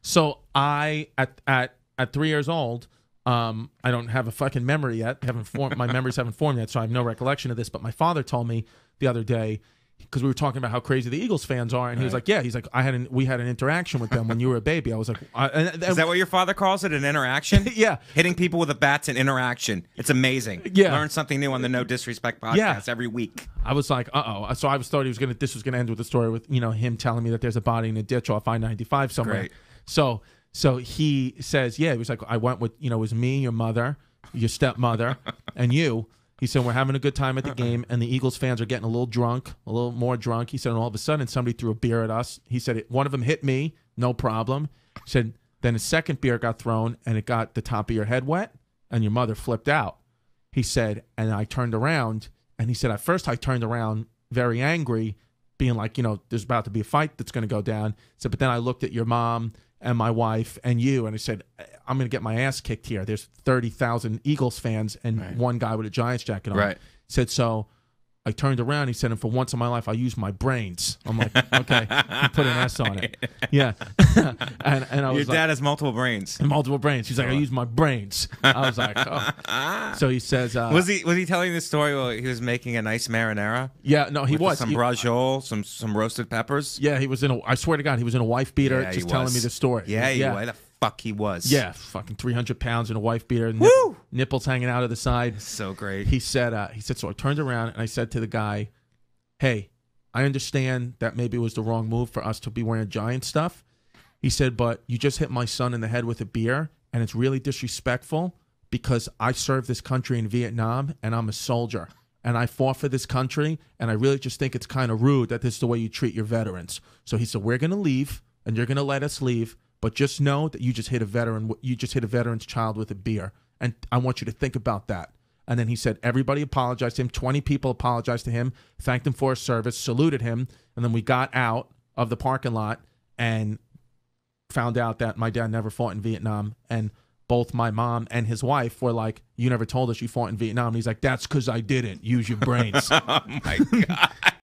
So at 3 years old, I don't have a fucking memory yet. My memories haven't formed yet, so I have no recollection of this. But my father told me the other day, because we were talking about how crazy the Eagles fans are, and he was like, "Yeah, he's like, we had an interaction with them when you were a baby." I was like, "Is that what your father calls it? An interaction?" Yeah, hitting people with a bat's an interaction. It's amazing. Yeah, learn something new on the No Disrespect podcast every week. I was like, So I thought this was gonna end with a story with him telling me that there's a body in a ditch off I-95 somewhere. Great. So he says, yeah, he was like, I went with it was me, your mother, your stepmother, and you. He said, we're having a good time at the game, and the Eagles fans are getting a little more drunk. He said, and all of a sudden, somebody threw a beer at us. He said, one of them hit me, no problem. He said, then a second beer got thrown, and it got the top of your head wet, and your mother flipped out. He said, and I turned around, and he said, at first I turned around very angry, being like, there's about to be a fight that's going to go down. He said, but then I looked at your mom and my wife and you, and I said, I'm going to get my ass kicked here. There's 30,000 Eagles fans and one guy with a Giants jacket on. Right. He said, so I turned around. He said, and for once in my life, I used my brains. I'm like, okay, you put an S on it. Yeah. and I was your dad has multiple brains. Multiple brains. He's like, I use my brains. I was like, oh. So he says, was he telling the story while he was making a nice marinara? Yeah, no, he was. Some brajol, some roasted peppers. Yeah, he was I swear to God, he was in a wife beater just telling me the story. Yeah, why the fuck he was. Yeah, fucking 300 pounds in a wife beater. Nipples hanging out of the side. So great. He said, so I turned around and I said to the guy, hey, I understand that maybe it was the wrong move for us to be wearing Giant stuff. He said, but you just hit my son in the head with a beer, and it's really disrespectful because I served this country in Vietnam, and I'm a soldier. And I fought for this country, and I really just think it's kind of rude that this is the way you treat your veterans. So he said, we're going to leave, and you're going to let us leave, but just know that you just hit a veteran's child with a beer, and I want you to think about that. And then he said everybody apologized to him. 20 people apologized to him, thanked him for his service, saluted him, and then we got out of the parking lot and found out that my dad never fought in Vietnam, and both my mom and his wife were like, you never told us you fought in Vietnam. And he's like, that's because I didn't. Use your brains. Oh, my God.